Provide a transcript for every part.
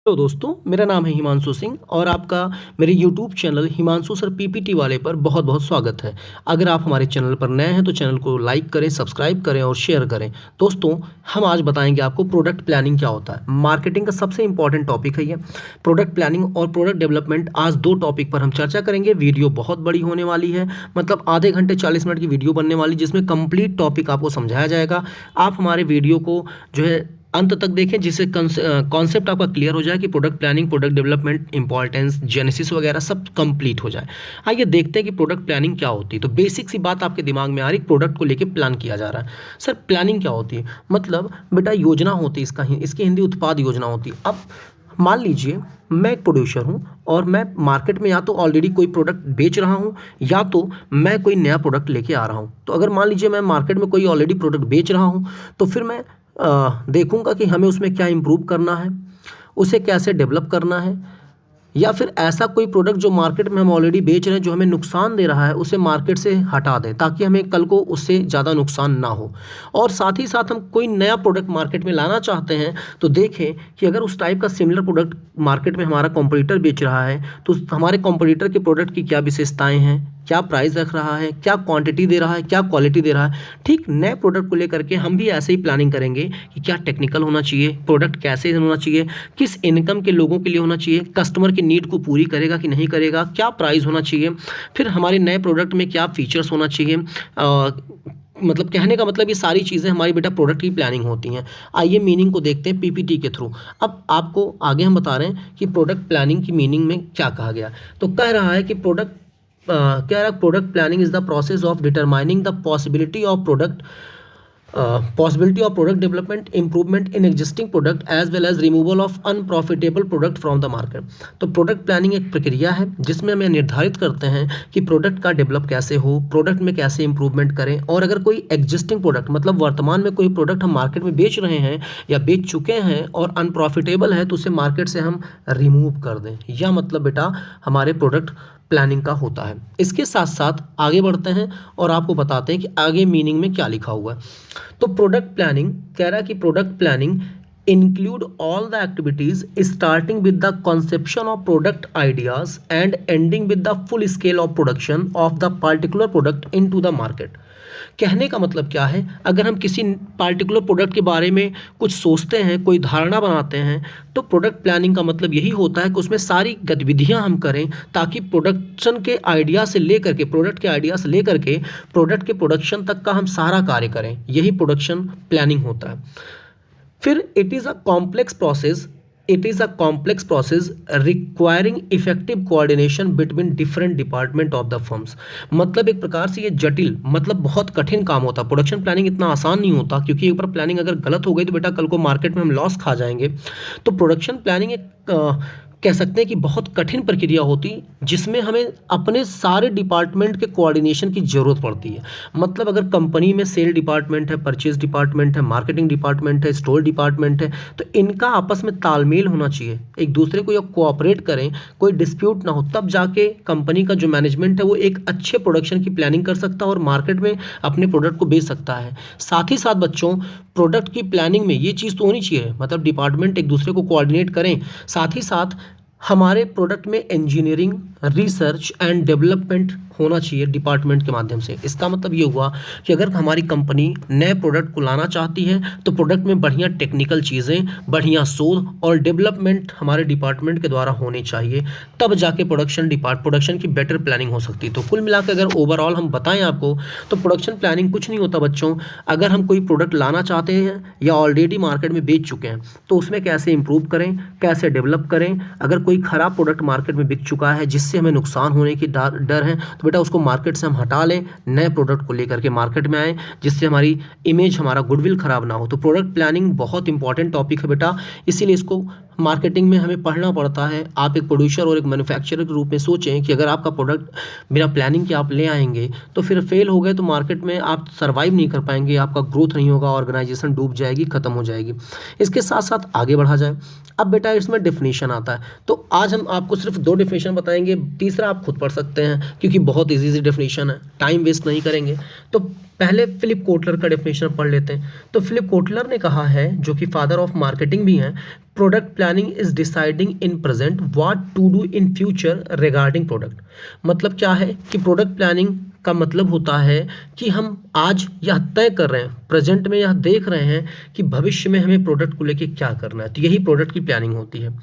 Hello दोस्तों, मेरा नाम है हिमांशु सिंह और आपका मेरे YouTube channel Himanshu sir PPT वाले पर बहुत बहुत स्वागत है। अगर आप हमारे चैनल पर नए हैं तो चैनल को लाइक करें, सब्सक्राइब करें और शेयर करें। दोस्तों, हम आज बताएंगे आपको प्रोडक्ट प्लानिंग क्या होता है। मार्केटिंग का सबसे इंपॉर्टेंट टॉपिक है ये प्रोडक्ट प्लानिंग और प्रोडक्ट डेवलपमेंट। आज दो टॉपिक पर हम चर्चा करेंगे। वीडियो बहुत बड़ी होने वाली है, मतलब आधे घंटे 40 मिनट की वीडियो बनने वाली, जिसमें कंप्लीट टॉपिक आपको समझाया जाएगा। आप हमारे वीडियो को जो है अंत तक देखें, जिससे कॉन्सेप्ट आपका क्लियर हो जाए कि product planning, product development, importance, genesis वगैरह सब कंप्लीट हो जाए। आइए देखते हैं कि प्रोडक्ट प्लानिंग क्या होती है। तो बेसिक सी बात आपके दिमाग में आ रही, प्रोडक्ट को लेके प्लान किया जा रहा है। सर प्लानिंग क्या होती है? मतलब बेटा योजना होती है, इसकी हिंदी उत्पाद योजना होती है। अब मान लीजिए मैं एक प्रोड्यूसर हूँ और मैं मार्केट में या तो ऑलरेडी कोई प्रोडक्ट बेच रहा हूँ या तो मैं कोई नया प्रोडक्ट लेके आ रहा हूँ। तो अगर मान लीजिए मैं मार्केट में कोई ऑलरेडी प्रोडक्ट बेच रहा हूँ तो फिर मैं देखूंगा कि हमें उसमें क्या इम्प्रूव करना है, उसे कैसे डेवलप करना है, या फिर ऐसा कोई प्रोडक्ट जो मार्केट में हम ऑलरेडी बेच रहे हैं जो हमें नुकसान दे रहा है उसे मार्केट से हटा दें ताकि हमें कल को उससे ज़्यादा नुकसान ना हो। और साथ ही साथ हम कोई नया प्रोडक्ट मार्केट में लाना चाहते हैं तो देखें कि अगर उस टाइप का सिमिलर प्रोडक्ट मार्केट में हमारा कॉम्पिटिटर बेच रहा है तो हमारे कॉम्पिटिटर के प्रोडक्ट की क्या विशेषताएँ हैं, क्या प्राइस रख रहा है, क्या क्वांटिटी दे रहा है, क्या क्वालिटी दे रहा है। ठीक नए प्रोडक्ट को लेकर के हम भी ऐसे ही प्लानिंग करेंगे कि क्या टेक्निकल होना चाहिए, प्रोडक्ट कैसे होना चाहिए, किस इनकम के लोगों के लिए होना चाहिए, कस्टमर की नीड को पूरी करेगा कि नहीं करेगा, क्या प्राइस होना चाहिए, फिर हमारे नए प्रोडक्ट में क्या फीचर्स होना चाहिए। मतलब कहने का मतलब ये सारी चीज़ें हमारी बेटा प्रोडक्ट की प्लानिंग होती हैं। आइए मीनिंग को देखते हैं पीपीटी के थ्रू। अब आपको आगे हम बता रहे हैं कि प्रोडक्ट प्लानिंग की मीनिंग में क्या कहा गया। तो कह रहा है कि product planning is the process of determining the possibility of product development, improvement in existing product as well as removal of unprofitable product from the market। तो प्रोडक्ट प्लानिंग एक प्रक्रिया है जिसमें हम निर्धारित करते हैं कि प्रोडक्ट का डेवलप कैसे हो, प्रोडक्ट में कैसे इंप्रूवमेंट करें, और अगर कोई एग्जिस्टिंग प्रोडक्ट मतलब वर्तमान में कोई प्रोडक्ट हम मार्केट में बेच रहे हैं या बेच चुके हैं और अनप्रॉफिटेबल है तो उसे मार्केट से हम रिमूव कर दें। यह मतलब बेटा हमारे प्रोडक्ट प्लानिंग का होता है। इसके साथ साथ आगे बढ़ते हैं और आपको बताते हैं कि आगे मीनिंग में क्या लिखा हुआ है। तो प्रोडक्ट प्लानिंग कह रहा है कि product planning include all the activities starting with the conception of product ideas and ending with the full scale of production of the particular product into the market। कहने का मतलब क्या है, अगर हम किसी पार्टिकुलर प्रोडक्ट के बारे में कुछ सोचते हैं, कोई धारणा बनाते हैं, तो प्रोडक्ट प्लानिंग का मतलब यही होता है कि उसमें सारी गतिविधियां हम करें ताकि प्रोडक्शन के आइडिया से लेकर के प्रोडक्ट के आइडिया से लेकर के प्रोडक्ट के प्रोडक्शन तक का हम सारा कार्य करें। यही प्रोडक्शन प्लानिंग होता है। फिर it is a complex process requiring effective coordination between different department of the firms. मतलब एक प्रकार से ये जटिल मतलब बहुत कठिन काम होता है। प्रोडक्शन प्लानिंग इतना आसान नहीं होता, क्योंकि एक बार प्लानिंग अगर गलत हो गई तो बेटा कल को मार्केट में हम लॉस खा जाएंगे। तो प्रोडक्शन प्लानिंग एक कह सकते हैं कि बहुत कठिन प्रक्रिया होती जिसमें हमें अपने सारे डिपार्टमेंट के कोऑर्डिनेशन की ज़रूरत पड़ती है। मतलब अगर कंपनी में सेल डिपार्टमेंट है, परचेज डिपार्टमेंट है, मार्केटिंग डिपार्टमेंट है, स्टोर डिपार्टमेंट है, तो इनका आपस में तालमेल होना चाहिए, एक दूसरे को ये कोऑपरेट करें, कोई डिस्प्यूट ना हो, तब जाके कंपनी का जो मैनेजमेंट है वो एक अच्छे प्रोडक्शन की प्लानिंग कर सकता है और मार्केट में अपने प्रोडक्ट को बेच सकता है। साथ ही साथ बच्चों प्रोडक्ट की प्लानिंग में ये चीज़ तो होनी चाहिए, मतलब डिपार्टमेंट एक दूसरे को कोऑर्डिनेट करें। साथ ही साथ हमारे प्रोडक्ट में इंजीनियरिंग, रिसर्च एंड डेवलपमेंट होना चाहिए डिपार्टमेंट के माध्यम से। इसका मतलब ये हुआ कि अगर हमारी कंपनी नए प्रोडक्ट को लाना चाहती है तो प्रोडक्ट में बढ़िया टेक्निकल चीज़ें, बढ़िया शोध और डेवलपमेंट हमारे डिपार्टमेंट के द्वारा होनी चाहिए, तब जाके प्रोडक्शन की बेटर प्लानिंग हो सकती है। तो कुल मिलाकर अगर ओवरऑल हम बताएं आपको तो प्रोडक्शन प्लानिंग कुछ नहीं होता बच्चों। अगर हम कोई प्रोडक्ट लाना चाहते हैं या ऑलरेडी मार्केट में बेच चुके हैं तो उसमें कैसे इंप्रूव करें, कैसे डेवलप करें। अगर कोई खराब प्रोडक्ट मार्केट में बिक चुका है जिससे हमें नुकसान होने की डर है तो बेटा उसको मार्केट से हम हटा लें, नए प्रोडक्ट को लेकर के मार्केट में आए जिससे हमारी इमेज, हमारा गुडविल खराब ना हो। तो प्रोडक्ट प्लानिंग बहुत इंपॉर्टेंट टॉपिक है बेटा, इसीलिए इसको मार्केटिंग में हमें पढ़ना पड़ता है। आप एक प्रोड्यूसर और एक मैन्युफैक्चरर के रूप में सोचें कि अगर आपका प्रोडक्ट बिना प्लानिंग के आप ले आएंगे तो फिर फेल हो गए तो मार्केट में आप सर्वाइव नहीं कर पाएंगे, आपका ग्रोथ नहीं होगा, ऑर्गेनाइजेशन डूब जाएगी, खत्म हो जाएगी। इसके साथ साथ आगे बढ़ा जाए। अब बेटा इसमें डेफिनेशन आता है, तो आज हम आपको सिर्फ 2 डेफिनेशन बताएंगे, तीसरा आप खुद पढ़ सकते हैं क्योंकि बहुत ईजी सी डेफिनेशन है, टाइम वेस्ट नहीं करेंगे। तो पहले फिलिप कोटलर का डेफिनेशन पढ़ लेते हैं। तो फिलिप कोटलर ने कहा है, जो कि फादर ऑफ मार्केटिंग भी हैं, product planning is deciding in present what to do in future regarding product. मतलब क्या है कि प्रोडक्ट प्लानिंग का मतलब होता है कि हम आज यह तय कर रहे हैं, प्रेजेंट में यह देख रहे हैं कि भविष्य में हमें प्रोडक्ट को लेके क्या करना है। तो यही प्रोडक्ट की प्लानिंग होती है।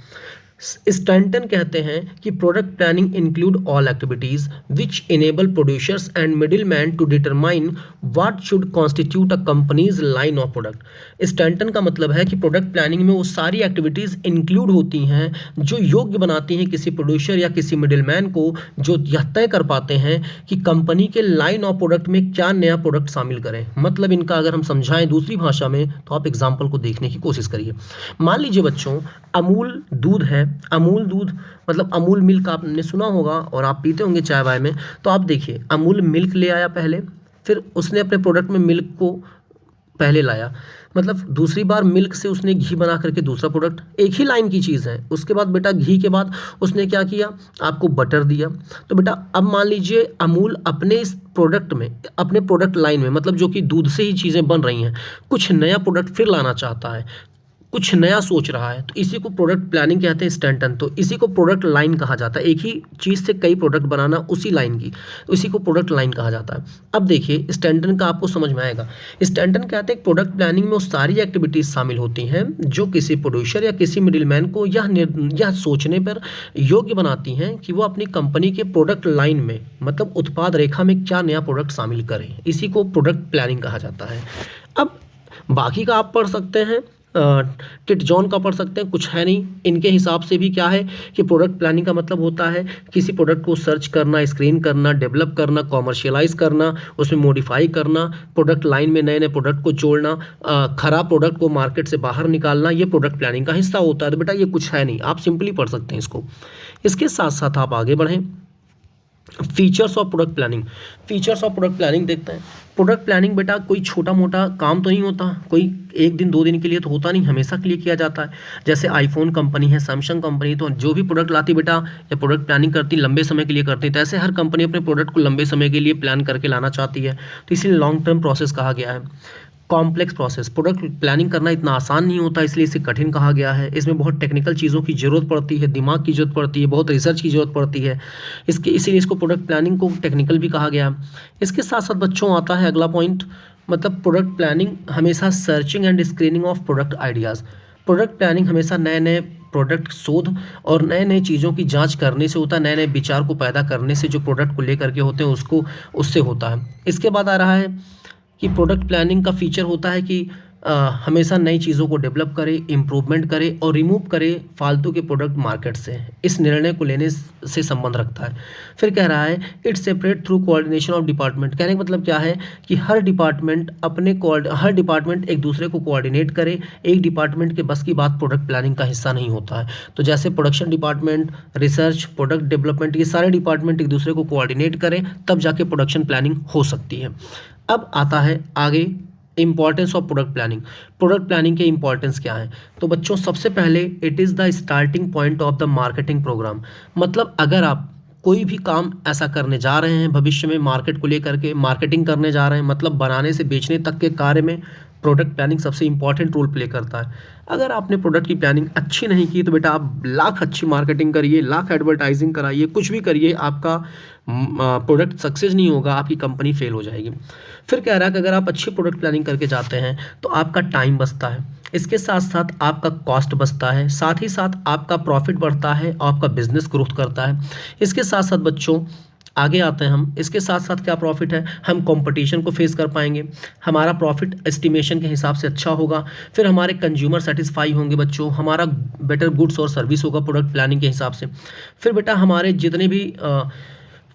स्टैंटन कहते हैं कि product planning include all activities which enable producers and middle man to determine what should constitute a company's line of product. Stanton का मतलब है कि प्रोडक्ट प्लानिंग में वो सारी एक्टिविटीज़ इंक्लूड होती हैं जो योग्य बनाती हैं किसी प्रोड्यूसर या किसी मिडिल मैन को, जो यह तय कर पाते हैं कि कंपनी के लाइन ऑफ प्रोडक्ट में क्या नया प्रोडक्ट शामिल करें। मतलब इनका अगर हम समझाएं दूसरी भाषा में तो आप एग्जाम्पल को देखने की कोशिश करिए। मान लीजिए बच्चों, अमूल दूध है, अमूल दूध मतलब अमूल मिल्क आपने सुना होगा और आप पीते होंगे चाय वाय में। तो आप देखिए, अमूल मिल्क ले आया पहले, फिर उसने अपने प्रोडक्ट में मिल्क को पहले लाया, मतलब दूसरी बार मिल्क से उसने घी बना करके दूसरा प्रोडक्ट, एक ही लाइन की चीज़ है। उसके बाद बेटा घी के बाद उसने क्या किया, आपको बटर दिया। तो बेटा अब मान लीजिए अमूल अपने इस प्रोडक्ट में, अपने प्रोडक्ट लाइन में, मतलब जो कि दूध से ही चीज़ें बन रही हैं, कुछ नया प्रोडक्ट फिर लाना चाहता है, कुछ नया सोच रहा है। तो इसी को प्रोडक्ट प्लानिंग कहते हैं, स्टैंटन। तो इसी को प्रोडक्ट लाइन कहा जाता है, एक ही चीज़ से कई प्रोडक्ट बनाना उसी लाइन की, तो इसी को प्रोडक्ट लाइन कहा जाता है। अब देखिए स्टैंटन का आपको समझ में आएगा। स्टैंटन कहते हैं प्रोडक्ट प्लानिंग में वो सारी एक्टिविटीज़ शामिल होती हैं जो किसी प्रोड्यूसर या किसी मिडिल मैन को यह सोचने पर योग्य बनाती हैं कि वो अपनी कंपनी के प्रोडक्ट लाइन में, मतलब उत्पाद रेखा में क्या नया प्रोडक्ट शामिल करें। इसी को प्रोडक्ट प्लानिंग कहा जाता है। अब बाकी का आप पढ़ सकते हैं, टिट जॉन का पढ़ सकते हैं, कुछ है नहीं। इनके हिसाब से भी क्या है कि प्रोडक्ट प्लानिंग का मतलब होता है किसी प्रोडक्ट को सर्च करना, स्क्रीन करना, डेवलप करना, कॉमर्शियलाइज करना, उसमें मॉडिफाई करना, प्रोडक्ट लाइन में नए नए प्रोडक्ट को जोड़ना, खराब प्रोडक्ट को मार्केट से बाहर निकालना, ये प्रोडक्ट प्लानिंग का हिस्सा होता है। तो बेटा ये कुछ है नहीं, आप सिंपली पढ़ सकते हैं इसको। इसके साथ साथ आप आगे बढ़ें, features of product planning. Features of product planning देखते हैं। प्रोडक्ट प्लानिंग बेटा कोई छोटा मोटा काम तो नहीं होता, कोई एक दिन दो दिन के लिए तो होता नहीं, हमेशा के लिए किया जाता है। जैसे आईफोन कंपनी है, सैमसंग कंपनी, तो जो भी प्रोडक्ट लाती बेटा या प्रोडक्ट प्लानिंग करती लंबे समय के लिए करती है। तो ऐसे हर कंपनी अपने प्रोडक्ट को लंबे समय के लिए प्लान करके लाना चाहती है, तो इसीलिए लॉन्ग टर्म प्रोसेस कहा गया है। कॉम्प्लेक्स प्रोसेस, प्रोडक्ट प्लानिंग करना इतना आसान नहीं होता, इसलिए इसे कठिन कहा गया है। इसमें बहुत टेक्निकल चीज़ों की ज़रूरत पड़ती है, दिमाग की ज़रूरत पड़ती है, बहुत रिसर्च की ज़रूरत पड़ती है, इसीलिए इसको प्रोडक्ट प्लानिंग को टेक्निकल भी कहा गया। इसके साथ साथ बच्चों आता है अगला पॉइंट, मतलब प्रोडक्ट प्लानिंग हमेशा searching and screening of product ideas. Product planning हमेशा नए नए प्रोडक्ट शोध और नए नए चीज़ों की जांच करने से होता है, नए नए विचार को पैदा करने से जो प्रोडक्ट को लेकर के होते हैं उसको उससे होता है। इसके बाद आ रहा है कि प्रोडक्ट प्लानिंग का फीचर होता है कि हमेशा नई चीज़ों को डेवलप करे, इम्प्रूवमेंट करे और रिमूव करे फालतू के प्रोडक्ट मार्केट से। इस निर्णय को लेने से संबंध रखता है। फिर कह रहा है it separate through coordination of department. कहने का मतलब क्या है कि हर डिपार्टमेंट एक दूसरे को कोऑर्डिनेट करे। एक डिपार्टमेंट के बस की बात प्रोडक्ट प्लानिंग का हिस्सा नहीं होता है। तो जैसे production department, research, product development, ये सारे डिपार्टमेंट एक दूसरे को कोऑर्डिनेट करें तब जाके प्रोडक्शन प्लानिंग हो सकती है। अब आता है आगे importance of product planning. Product planning के इंपॉर्टेंस क्या है? तो बच्चों सबसे पहले it is the starting point of the marketing programme. मतलब अगर आप कोई भी काम ऐसा करने जा रहे हैं भविष्य में, मार्केट को लेकर के मार्केटिंग करने जा रहे हैं, मतलब बनाने से बेचने तक के कार्य में प्रोडक्ट प्लानिंग सबसे इंपॉर्टेंट रोल प्ले करता है। अगर आपने प्रोडक्ट की प्लानिंग अच्छी नहीं की तो बेटा आप लाख अच्छी मार्केटिंग करिए, लाख एडवर्टाइजिंग कराइए, कुछ भी करिए, आपका प्रोडक्ट सक्सेस नहीं होगा, आपकी कंपनी फेल हो जाएगी। फिर कह रहा है कि अगर आप अच्छी प्रोडक्ट प्लानिंग करके जाते हैं तो आपका टाइम बचता है, इसके साथ साथ आपका कॉस्ट बचता है, साथ ही साथ आपका प्रॉफिट बढ़ता है, आपका बिजनेस ग्रोथ करता है। इसके साथ साथ बच्चों आगे आते हैं हम, इसके साथ साथ क्या प्रॉफिट है, हम कंपटीशन को फेस कर पाएंगे, हमारा प्रॉफिट एस्टिमेशन के हिसाब से अच्छा होगा, फिर हमारे कंज्यूमर सेटिस्फाई होंगे बच्चों, हमारा बेटर गुड्स और सर्विस होगा प्रोडक्ट प्लानिंग के हिसाब से। फिर बेटा हमारे जितने भी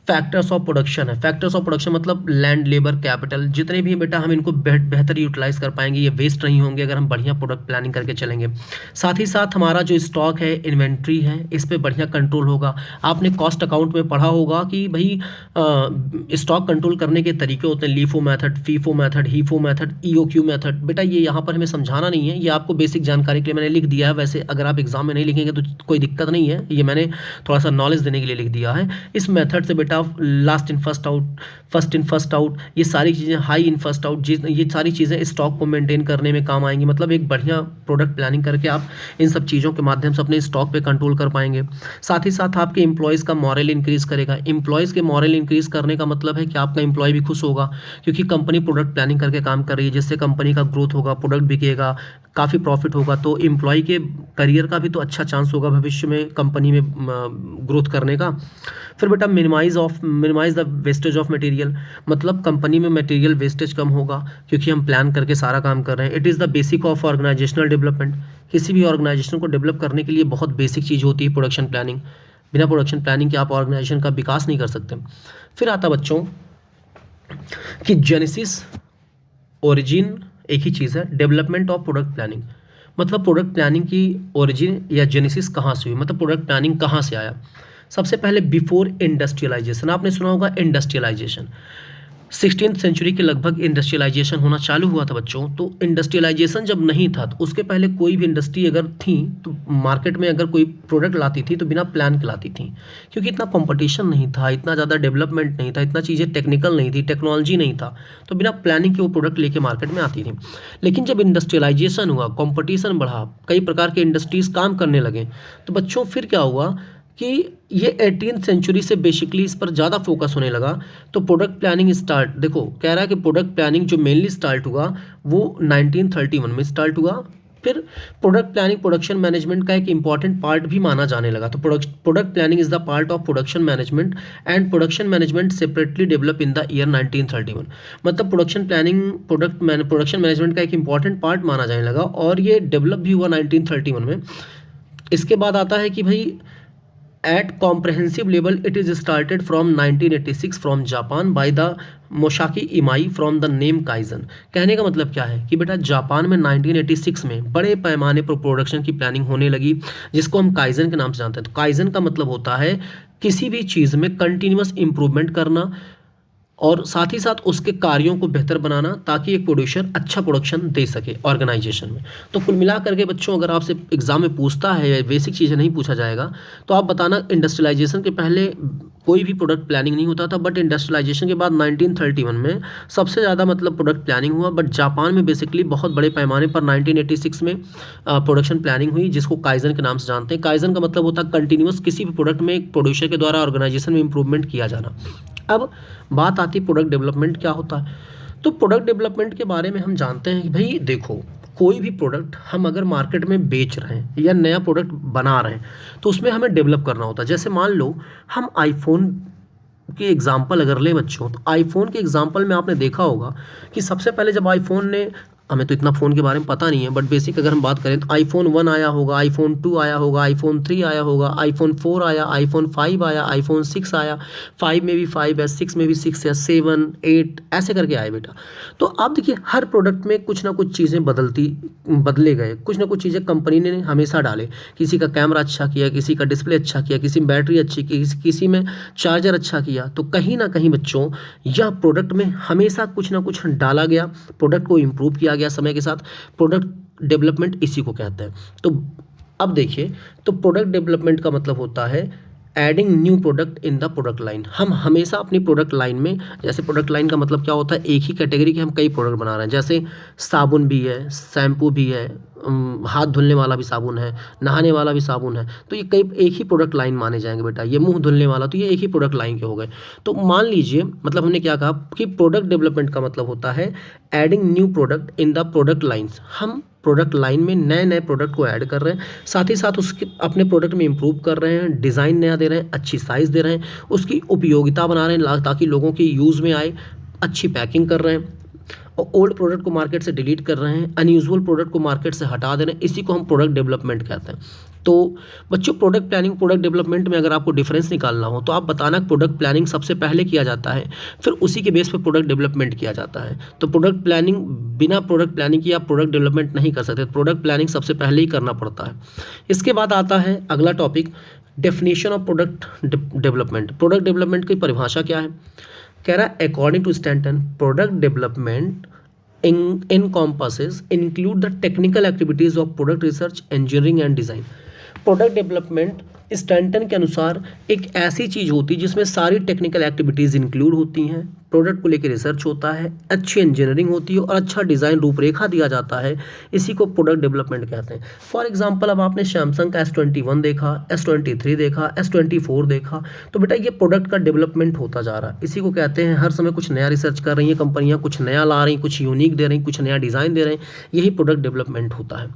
फैक्टर्स ऑफ प्रोडक्शन है, फैक्टर्स ऑफ प्रोडक्शन मतलब लैंड, लेबर, कैपिटल, जितने भी बेटा हम इनको बेहतर यूटिलाइज कर पाएंगे, ये वेस्ट नहीं होंगे अगर हम बढ़िया प्रोडक्ट प्लानिंग करके चलेंगे। साथ ही साथ हमारा जो स्टॉक है, इन्वेंट्री है, इस पर बढ़िया कंट्रोल होगा। आपने कॉस्ट अकाउंट में पढ़ा होगा कि भाई स्टॉक कंट्रोल करने के तरीके होते हैं, LIFO method, FIFO method, HIFO method, EOQ method. बेटा ये यहाँ पर हमें समझाना नहीं है, ये आपको बेसिक जानकारी के लिए मैंने लिख दिया है। वैसे अगर आप एग्जाम में नहीं लिखेंगे तो कोई दिक्कत नहीं है, ये मैंने थोड़ा सा नॉलेज देने के लिए लिख दिया है। इस मेथड से बेटा last in first out, first in first out, ये सारी चीज़ें, हाई इन फर्स्ट आउट, ये सारी चीज़ें स्टॉक को मेंटेन करने में काम आएंगी। मतलब एक बढ़िया प्रोडक्ट प्लानिंग करके आप इन सब चीज़ों के माध्यम से अपने स्टॉक पे कंट्रोल कर पाएंगे। साथ ही साथ आपके एम्प्लॉयज़ का मॉरल इंक्रीज़ करेगा। एम्प्लॉयज़ के मॉरल इंक्रीज़ करने का मतलब है कि आपका एम्प्लॉय भी खुश होगा, क्योंकि कंपनी प्रोडक्ट प्लानिंग करके काम कर रही है, जिससे कंपनी का ग्रोथ होगा, प्रोडक्ट बिकेगा, काफ़ी प्रॉफिट होगा, तो एम्प्लॉय के करियर का भी तो अच्छा चांस होगा भविष्य में कंपनी में ग्रोथ करने का। फिर बेटा minimise the wastage of material, मतलब कंपनी में मटेरियल वेस्टेज कम होगा, क्योंकि हम प्लान करके सारा काम कर रहे हैं। It is the basic of organisational development. किसी भी ऑर्गेनाइजेशन को डेवलप करने के लिए बहुत बेसिक चीज़ होती है प्रोडक्शन प्लानिंग। बिना प्रोडक्शन प्लानिंग के आप ऑर्गेनाइजेशन का विकास नहीं कर सकते। फिर आता बच्चों कि जेनेसिस, ओरिजिन एक ही चीज़ है, डेवलपमेंट ऑफ प्रोडक्ट प्लानिंग। मतलब प्रोडक्ट प्लानिंग की ओरिजिन या जेनेसिस कहाँ से हुई, मतलब प्रोडक्ट प्लानिंग कहाँ से आया। सबसे पहले बिफोर इंडस्ट्रियलाइजेशन, आपने सुना होगा इंडस्ट्रियलाइजेशन, 16th सेंचुरी के लगभग इंडस्ट्रियलाइजेशन होना चालू हुआ था बच्चों। तो इंडस्ट्रियलाइजेशन जब नहीं था तो उसके पहले कोई भी इंडस्ट्री अगर थी तो मार्केट में अगर कोई प्रोडक्ट लाती थी तो बिना प्लान के लाती थी, क्योंकि इतना कंपटीशन नहीं था, इतना ज़्यादा डेवलपमेंट नहीं था, इतना चीज़ें टेक्निकल नहीं थी, टेक्नोलॉजी नहीं था, तो बिना प्लानिंग के वो प्रोडक्ट लेके मार्केट में आती थी। लेकिन जब इंडस्ट्रियलाइजेशन हुआ, कॉम्पिटिशन बढ़ा, कई प्रकार के इंडस्ट्रीज़ काम करने लगे, तो बच्चों फिर क्या हुआ कि ये 18th सेंचुरी से बेसिकली इस पर ज़्यादा फोकस होने लगा। तो प्रोडक्ट प्लानिंग स्टार्ट, देखो कह रहा है कि प्रोडक्ट प्लानिंग जो मेनली स्टार्ट हुआ वो 1931 में स्टार्ट हुआ। फिर प्रोडक्ट प्लानिंग प्रोडक्शन मैनेजमेंट का एक इंपॉर्टेंट पार्ट भी माना जाने लगा। तो product planning is the part of production management and production management separately develop in the year 1931। मतलब प्रोडक्शन प्लानिंग प्रोडक्शन मैनेजमेंट का एक इंपॉर्टेंट पार्ट माना जाने लगा और ये डेवलप भी हुआ 1931 में। इसके बाद आता है कि भाई at comprehensive level it is started from 1986 from Japan by the Masaaki Imai from the name kaizen. कहने का मतलब क्या है कि बेटा जापान में 1986 में बड़े पैमाने पर प्रोडक्शन की प्लानिंग होने लगी, जिसको हम काइजन के नाम से जानते हैं। तो काइजन का मतलब होता है किसी भी चीज़ में कंटिन्यूअस इंप्रूवमेंट करना और साथ ही साथ उसके कार्यों को बेहतर बनाना, ताकि एक प्रोड्यूसर अच्छा प्रोडक्शन दे सके ऑर्गेनाइजेशन में। तो कुल मिला करके बच्चों अगर आपसे एग्जाम में पूछता है, बेसिक चीज़ें नहीं पूछा जाएगा, तो आप बताना इंडस्ट्रियलाइजेशन के पहले कोई भी प्रोडक्ट प्लानिंग नहीं होता था, बट इंडस्ट्रियलाइजेशन के बाद 1931 में सबसे ज़्यादा मतलब प्रोडक्ट प्लानिंग हुआ। बट जापान में बेसिकली बहुत बड़े पैमाने पर 1986 में प्रोडक्शन प्लानिंग हुई, जिसको काइजन के नाम से जानते हैं। काइजन का मतलब होता है कंटिन्यूअस किसी भी प्रोडक्ट में एक प्रोड्यूसर के द्वारा ऑर्गेनाइजेशन में इंप्रूवमेंट किया जाना। अब बात आती है प्रोडक्ट डेवलपमेंट क्या होता है। तो प्रोडक्ट डेवलपमेंट के बारे में हम जानते हैं कि भाई देखो, कोई भी प्रोडक्ट हम अगर मार्केट में बेच रहे हैं या नया प्रोडक्ट बना रहे हैं तो उसमें हमें डेवलप करना होता है। जैसे मान लो हम आईफोन की एग्जांपल अगर ले बच्चों, तो आईफोन के एग्जांपल में आपने देखा होगा कि सबसे पहले जब आईफोन ने, हमें तो इतना फ़ोन के बारे में पता नहीं है, बट बेसिक अगर हम बात करें तो आईफोन 1 आया होगा, आईफोन 2 आया होगा, आईफोन 3 आया होगा, आईफोन 4 आया, आईफोन 5 आया, आईफोन 6 आया, 5 में भी 5 है, 6 में भी 6 है, 7, 8 ऐसे करके आए बेटा। तो आप देखिए हर प्रोडक्ट में कुछ ना कुछ चीज़ें बदले गए, कुछ ना कुछ चीज़ें कंपनी ने हमेशा डाले। किसी का कैमरा अच्छा किया, किसी का डिस्प्ले अच्छा किया, किसी में बैटरी अच्छी की, किसी में चार्जर अच्छा किया। तो कहीं ना कहीं बच्चों यह प्रोडक्ट में हमेशा कुछ ना कुछ डाला गया, प्रोडक्ट को इम्प्रूव किया गया समय के साथ। प्रोडक्ट डेवलपमेंट इसी को कहते हैं। तो अब देखिए, तो प्रोडक्ट डेवलपमेंट का मतलब होता है adding new product in the product line. हम हमेशा अपनी प्रोडक्ट लाइन में, जैसे प्रोडक्ट लाइन का मतलब क्या होता है, एक ही कैटेगरी के हम कई प्रोडक्ट बना रहे हैं। जैसे साबुन भी है, शैम्पू भी है, हाथ धुलने वाला भी साबुन है, नहाने वाला भी साबुन है, तो ये कई एक ही प्रोडक्ट लाइन माने जाएंगे बेटा। ये मुंह धुलने वाला, तो ये एक ही प्रोडक्ट लाइन के हो गए। तो मान लीजिए, मतलब हमने क्या कहा कि प्रोडक्ट डेवलपमेंट का मतलब होता है adding new product in the product lines. हम प्रोडक्ट लाइन में नए नए प्रोडक्ट को ऐड कर रहे हैं, साथ ही साथ उसके अपने प्रोडक्ट में इंप्रूव कर रहे हैं, डिज़ाइन नया दे रहे हैं, अच्छी साइज़ दे रहे हैं, उसकी उपयोगिता बना रहे हैं ताकि लोगों के यूज़ में आए, अच्छी पैकिंग कर रहे हैं, और ओल्ड प्रोडक्ट को मार्केट से डिलीट कर रहे हैं, अनयूजुअल प्रोडक्ट को मार्केट से हटा दे रहे हैं। इसी को हम प्रोडक्ट डेवलपमेंट कहते हैं। तो बच्चों प्रोडक्ट प्लानिंग प्रोडक्ट डेवलपमेंट में अगर आपको डिफरेंस निकालना हो तो आप बताना प्रोडक्ट प्लानिंग सबसे पहले किया जाता है, फिर उसी के बेस पे प्रोडक्ट डेवलपमेंट किया जाता है। तो प्रोडक्ट प्लानिंग, बिना प्रोडक्ट प्लानिंग किए आप प्रोडक्ट डेवलपमेंट नहीं कर सकते, प्रोडक्ट प्लानिंग सबसे पहले ही करना पड़ता है। इसके बाद आता है अगला topic, definition of product development. Product development की परिभाषा क्या है? कह रहा है according to Stanton, product development encompasses include the technical activities of product research, engineering and design। Product development Stanton के अनुसार एक ऐसी चीज़ होती है जिसमें सारी टेक्निकल एक्टिविटीज़ इंक्लूड होती हैं, प्रोडक्ट को लेकर रिसर्च होता है, अच्छी इंजीनियरिंग होती है और अच्छा डिज़ाइन रूपरेखा दिया जाता है। इसी को प्रोडक्ट डेवलपमेंट कहते हैं। फॉर एग्जांपल अब आपने सैमसंग का S21 देखा, S23 देखा, S24 देखा, तो बेटा ये प्रोडक्ट का डेवलपमेंट होता जा रहा है। इसी को कहते हैं हर समय कुछ नया रिसर्च कर रही हैं कंपनियाँ, कुछ नया ला रही, कुछ यूनिक दे रही, कुछ नया डिज़ाइन दे रहे हैं, यही प्रोडक्ट डेवलपमेंट होता है।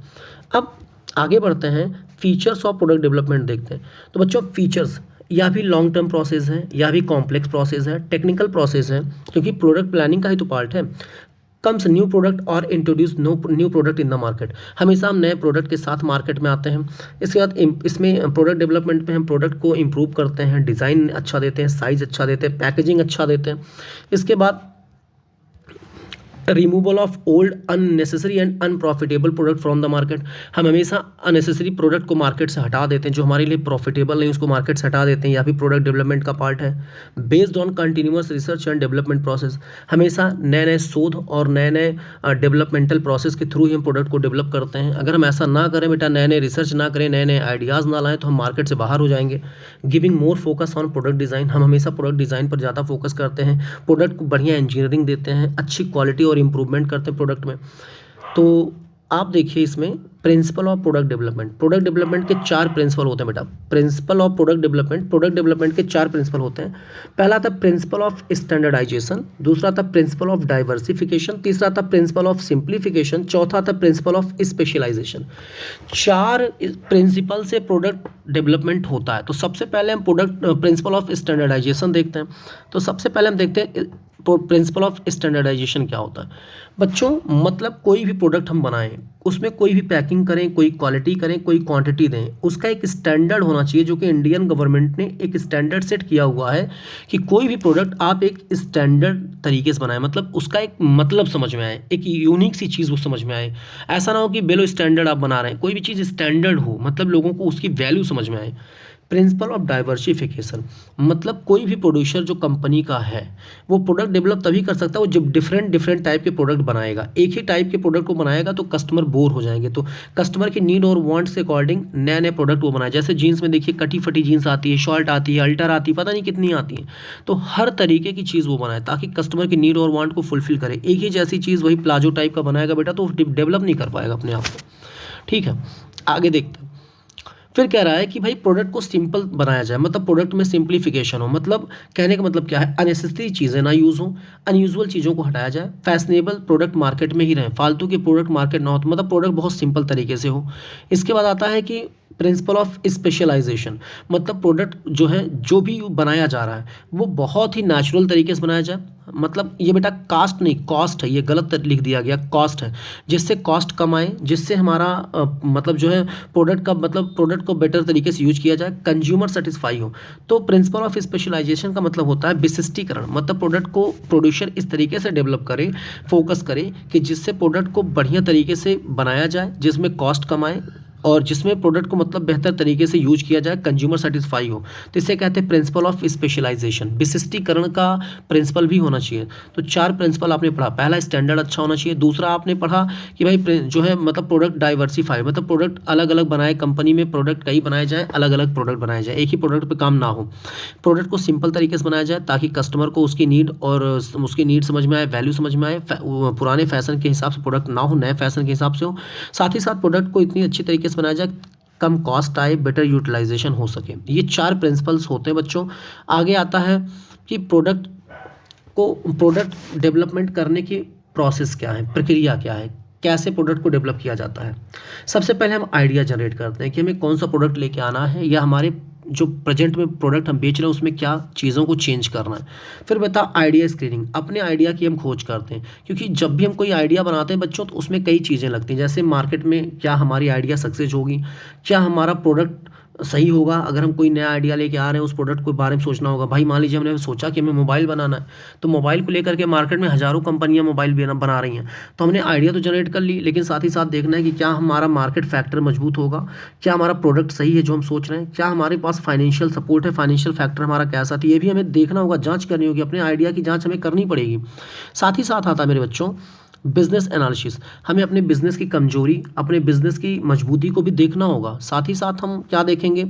अब आगे बढ़ते हैं, फीचर्स ऑफ प्रोडक्ट डेवलपमेंट देखते हैं। तो बच्चों फीचर्स या भी लॉन्ग टर्म प्रोसेस है या भी कॉम्प्लेक्स प्रोसेस है, टेक्निकल प्रोसेस है, क्योंकि प्रोडक्ट प्लानिंग का ही तो पार्ट है। कम्स न्यू प्रोडक्ट और introduce new product in the market, हमेशा हम नए प्रोडक्ट के साथ मार्केट में आते हैं। इसके बाद इसमें प्रोडक्ट डेवलपमेंट में हम प्रोडक्ट को इम्प्रूव करते हैं, डिज़ाइन अच्छा देते हैं, साइज़ अच्छा देते हैं, पैकेजिंग अच्छा देते हैं। इसके बाद removal of old unnecessary and unprofitable product from the market, हम हमेशा अननेसेसरी प्रोडक्ट को मार्केट से हटा देते हैं, जो हमारे लिए प्रॉफिटेबल नहीं उसको मार्केट से हटा देते हैं, या भी प्रोडक्ट डेवलपमेंट का पार्ट है। Based on continuous research and development process, हमेशा नए नए शोध और नए नए डेवलपमेंटल प्रोसेस के थ्रू ही हम प्रोडक्ट को डेवलप करते हैं। अगर हम ऐसा ना करें बेटा, नए नए रिसर्च ना करें, नए नए आइडियाज़ ना लाएँ, तो हम मार्केट से बाहर हो जाएंगे। Giving more focus on product design, हम हमेशा प्रोडक्ट डिज़ाइन पर ज़्यादा फोकस करते हैं, प्रोडक्ट को बढ़िया इंजीनियरिंग देते हैं, अच्छी क्वालिटी और इंप्रूवमेंट करते हैं प्रोडक्ट में। तो आप देखिए इसमें प्रिंसिपल ऑफ प्रोडक्ट डेवलपमेंट के 4 प्रिंसिपल होते हैं बेटा। प्रिंसिपल ऑफ प्रोडक्ट डेवलपमेंट के 4 प्रिंसिपल होते हैं। पहला था प्रिंसिपल ऑफ स्टैंडर्डाइजेशन, दूसरा था प्रिंसिपल ऑफ डाइवर्सिफिकेशन, तीसरा था प्रिंसिपल ऑफ सिंप्लीफिकेशन, चौथा था प्रिंसिपल ऑफ स्पेशलाइजेशन। 4 प्रिंसिपल से प्रोडक्ट डेवलपमेंट होता है। तो सबसे पहले हम प्रोडक्ट प्रिंसिपल ऑफ स्टैंडर्डाइजेशन देखते हैं। तो सबसे पहले हम देखते हैं प्रिंसिपल ऑफ स्टैंडर्डाइजेशन क्या होता है। बच्चों मतलब कोई भी प्रोडक्ट हम बनाएं, उसमें कोई भी पैकिंग करें, कोई क्वालिटी करें, कोई क्वांटिटी दें, उसका एक स्टैंडर्ड होना चाहिए, जो कि इंडियन गवर्नमेंट ने एक स्टैंडर्ड सेट किया हुआ है कि कोई भी प्रोडक्ट आप एक स्टैंडर्ड तरीके से बनाएं, मतलब उसका एक मतलब समझ में आए, एक यूनिक सी चीज़ वो समझ में आए। ऐसा ना हो कि बेलो स्टैंडर्ड आप बना रहे हैं, कोई भी चीज़ स्टैंडर्ड हो, मतलब लोगों को उसकी वैल्यू समझ में आए। प्रिंसिपल ऑफ डाइवर्सिफिकेशन, मतलब कोई भी प्रोड्यूसर जो कंपनी का है वो प्रोडक्ट डेवलप तभी कर सकता है वो जब डिफरेंट टाइप के प्रोडक्ट बनाएगा। एक ही टाइप के प्रोडक्ट को बनाएगा तो कस्टमर बोर हो जाएंगे। तो कस्टमर की नीड और वांट्स के अकॉर्डिंग नए नए प्रोडक्ट वो बनाए। जैसे जीन्स में देखिए कटी फटी जीन्स आती है, शॉर्ट आती है, अल्टर आती है, पता नहीं कितनी आती है। तो हर तरीके की चीज़ वो बनाए ताकि कस्टमर की नीड और वांट को फुलफिल करे। एक ही जैसी चीज़ वही प्लाजो टाइप का बनाएगा बेटा तो डेवलप नहीं कर पाएगा अपने आप को। ठीक है, आगे देखते हैं। फिर कह रहा है कि भाई प्रोडक्ट को सिंपल बनाया जाए, मतलब प्रोडक्ट में सिंप्लीफिकेशन हो। मतलब कहने का मतलब क्या है, अननेसेसरी चीज़ें ना यूज़ हो, अनयूजुअल चीज़ों को हटाया जाए, फैशनेबल प्रोडक्ट मार्केट में ही रहें, फालतू के प्रोडक्ट मार्केट ना हो, तो मतलब प्रोडक्ट बहुत सिंपल तरीके से हो। इसके बाद आता है कि प्रिंसिपल ऑफ स्पेशलाइजेशन, मतलब प्रोडक्ट जो है जो भी बनाया जा रहा है वो बहुत ही नेचुरल तरीके से बनाया जाए। मतलब ये बेटा कास्ट नहीं कॉस्ट है, ये गलत लिख दिया गया, कॉस्ट है, जिससे कॉस्ट कम आए, जिससे हमारा मतलब जो है प्रोडक्ट का मतलब प्रोडक्ट को बेटर तरीके से यूज किया जाए, कंज्यूमर सेटिस्फाई हो। तो प्रिंसिपल ऑफ स्पेशलाइजेशन का मतलब होता है विशिष्टीकरण, मतलब प्रोडक्ट को प्रोड्यूसर इस तरीके से डेवलप करे, फोकस करे कि जिससे प्रोडक्ट को बढ़िया तरीके से बनाया जाए, जिसमें कॉस्ट कम आए और जिसमें प्रोडक्ट को मतलब बेहतर तरीके से यूज किया जाए, कंज्यूमर सेटिस्फाई हो। तो इसे कहते हैं प्रिंसिपल ऑफ स्पेशलाइजेशन। विशिष्टीकरण का प्रिंसिपल भी होना चाहिए। तो 4 प्रिंसिपल आपने पढ़ा। पहला स्टैंडर्ड अच्छा होना चाहिए, दूसरा आपने पढ़ा कि भाई जो है मतलब प्रोडक्ट डाइवर्सिफाई, मतलब प्रोडक्ट अलग अलग बनाए, कंपनी में प्रोडक्ट कई बनाए जाए, अलग अलग प्रोडक्ट बनाए जाए, एक ही प्रोडक्ट पर काम ना हो। प्रोडक्ट को सिंपल तरीके से बनाया जाए ताकि कस्टमर को उसकी नीड और उसकी नीड समझ में आए, वैल्यू समझ में आए, पुराने फैशन के हिसाब से प्रोडक्ट ना हो, नए फैशन के हिसाब से हो। साथ ही साथ प्रोडक्ट को इतनी अच्छी तरीके से बनाया जाए कम कॉस्ट आए, बेटर यूटिलाइजेशन हो सके। ये 4 प्रिंसिपल्स होते हैं बच्चों। आगे आता है कि प्रोडक्ट डेवलपमेंट करने की प्रोसेस क्या है, प्रक्रिया क्या है, कैसे प्रोडक्ट को डेवलप किया जाता है। सबसे पहले हम आइडिया जनरेट करते हैं कि हमें कौन सा प्रोडक्ट लेके आना है, या हमारे जो प्रेजेंट में प्रोडक्ट हम बेच रहे हैं उसमें क्या चीज़ों को चेंज करना है। फिर बता आइडिया स्क्रीनिंग, अपने आइडिया की हम खोज करते हैं, क्योंकि जब भी हम कोई आइडिया बनाते हैं बच्चों तो उसमें कई चीज़ें लगती हैं। जैसे मार्केट में क्या हमारी आइडिया सक्सेस होगी, क्या हमारा प्रोडक्ट सही होगा। अगर हम कोई नया आइडिया लेके आ रहे हैं, उस प्रोडक्ट के बारे में सोचना होगा। भाई मान लीजिए हमने सोचा कि हमें मोबाइल बनाना है, तो मोबाइल को लेकर के मार्केट में हज़ारों कंपनियां मोबाइल बना रही हैं। तो हमने आइडिया तो जनरेट कर ली, लेकिन साथ ही साथ देखना है कि क्या हमारा मार्केट फैक्टर मजबूत होगा, क्या हमारा प्रोडक्ट सही है जो हम सोच रहे हैं, क्या हमारे पास फाइनेंशियल सपोर्ट है, फाइनेंशियल फैक्टर हमारा कैसा था, ये भी हमें देखना होगा, जाँच करनी होगी, अपने आइडिया की जाँच हमें करनी पड़ेगी। साथ ही साथ आता है मेरे बच्चों बिजनेस एनालिसिस, हमें अपने बिजनेस की कमजोरी, अपने बिजनेस की मजबूती को भी देखना होगा। साथ ही साथ हम क्या देखेंगे,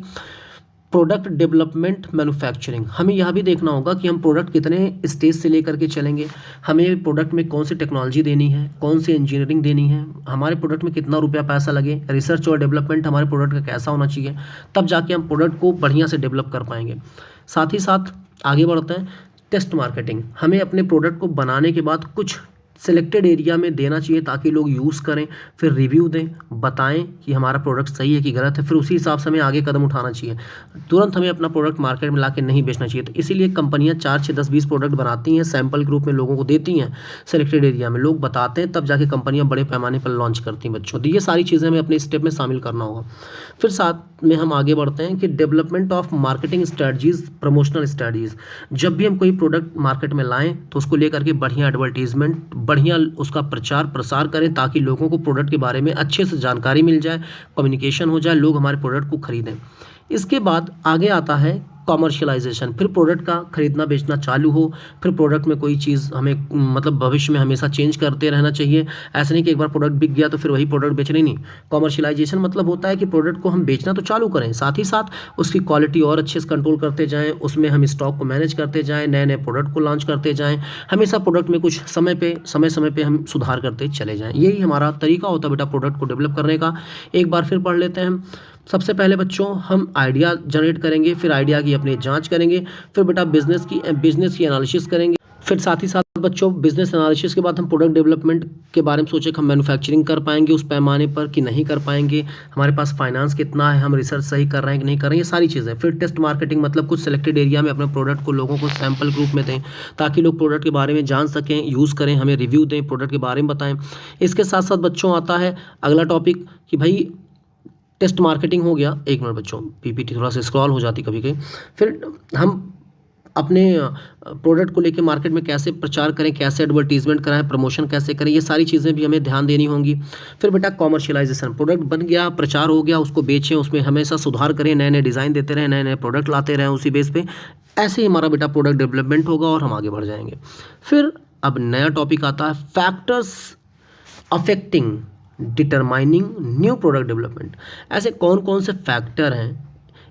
प्रोडक्ट डेवलपमेंट मैन्युफैक्चरिंग, हमें यह भी देखना होगा कि हम प्रोडक्ट कितने स्टेज से लेकर के चलेंगे, हमें प्रोडक्ट में कौन सी टेक्नोलॉजी देनी है, कौन सी इंजीनियरिंग देनी है, हमारे प्रोडक्ट में कितना रुपया पैसा लगे, रिसर्च और डेवलपमेंट हमारे प्रोडक्ट का कैसा होना चाहिए, तब जाके हम प्रोडक्ट को बढ़िया से डेवलप कर पाएंगे। साथ ही साथ आगे बढ़ते हैं, टेस्ट मार्केटिंग, हमें अपने प्रोडक्ट को बनाने के बाद कुछ सिलेक्टेड एरिया में देना चाहिए ताकि लोग यूज़ करें, फिर रिव्यू दें, बताएं कि हमारा प्रोडक्ट सही है कि गलत है, फिर उसी हिसाब से हमें आगे कदम उठाना चाहिए। तुरंत हमें अपना प्रोडक्ट मार्केट में लाके नहीं बेचना चाहिए। तो इसीलिए कंपनियां 4, 6, 10, 20 प्रोडक्ट बनाती हैं, सैंपल ग्रुप में लोगों को देती हैं, सिलेक्टेड एरिया में लोग बताते हैं, तब जाके कंपनियाँ बड़े पैमाने पर लॉन्च करती हैं बच्चों। तो ये सारी चीज़ें हमें अपने स्टेप में शामिल करना होगा। फिर साथ में हम आगे बढ़ते हैं कि development of marketing strategies, promotional strategies, जब भी हम कोई प्रोडक्ट मार्केट में लाएं तो उसको लेकर के बढ़िया एडवर्टीजमेंट, बढ़िया उसका प्रचार प्रसार करें ताकि लोगों को प्रोडक्ट के बारे में अच्छे से जानकारी मिल जाए, कम्युनिकेशन हो जाए, लोग हमारे प्रोडक्ट को खरीदें। इसके बाद आगे आता है कॉमर्शियलाइजेशन, फिर प्रोडक्ट का खरीदना बेचना चालू हो, फिर प्रोडक्ट में कोई चीज़ हमें मतलब भविष्य में हमेशा चेंज करते रहना चाहिए। ऐसा नहीं कि एक बार प्रोडक्ट बिक गया तो फिर वही प्रोडक्ट बेचना, नहीं। कॉमर्शियलाइजेशन मतलब होता है कि प्रोडक्ट को हम बेचना तो चालू करें, साथ ही साथ उसकी क्वालिटी और अच्छे से कंट्रोल करते जाएँ, उसमें हम स्टॉक को मैनेज करते जाएँ, नए नए प्रोडक्ट को लॉन्च करते जाएँ, हमेशा प्रोडक्ट में कुछ समय पे हम सुधार करते चले जाएँ। यही हमारा तरीका होता है बेटा प्रोडक्ट को डेवलप करने का। एक बार फिर पढ़ लेते हैं हम। सबसे पहले बच्चों हम आइडिया जनरेट करेंगे, फिर आइडिया की अपनी जांच करेंगे, फिर बेटा बिजनेस की एनालिसिस करेंगे, फिर साथ ही साथ बच्चों बिजनेस एनालिसिस के बाद हम प्रोडक्ट डेवलपमेंट के बारे में सोचे कि हम मैन्युफैक्चरिंग कर पाएंगे उस पैमाने पर कि नहीं कर पाएंगे, हमारे पास फाइनेंस कितना है, हम रिसर्च सही कर रहे हैं कि नहीं कर रहे हैं, ये सारी चीज़ें। फिर टेस्ट मार्केटिंग मतलब कुछ सिलेक्टेड एरिया में अपने प्रोडक्ट को लोगों को सैम्पल ग्रुप में दें ताकि लोग प्रोडक्ट के बारे में जान सकें, यूज़ करें, हमें रिव्यू दें, प्रोडक्ट के बारे में बताएं। इसके साथ साथ बच्चों आता है अगला टॉपिक कि भाई टेस्ट मार्केटिंग हो गया। एक मिनट बच्चों, पीपीटी थोड़ा सा स्क्रॉल हो जाती कभी कभी। फिर हम अपने प्रोडक्ट को लेके मार्केट में कैसे प्रचार करें, कैसे एडवर्टीजमेंट कराएं, प्रमोशन कैसे करें, ये सारी चीज़ें भी हमें ध्यान देनी होंगी। फिर बेटा कॉमर्शियलाइजेशन, प्रोडक्ट बन गया, प्रचार हो गया, उसको बेचें, उसमें हमेशा सुधार करें, नए नए डिज़ाइन देते रहें, नए नए प्रोडक्ट लाते रहें, उसी बेस पे ऐसे ही हमारा बेटा प्रोडक्ट डेवलपमेंट होगा और हम आगे बढ़ जाएंगे। फिर अब नया टॉपिक आता है factors affecting determining new product development. ऐसे कौन कौन से फैक्टर हैं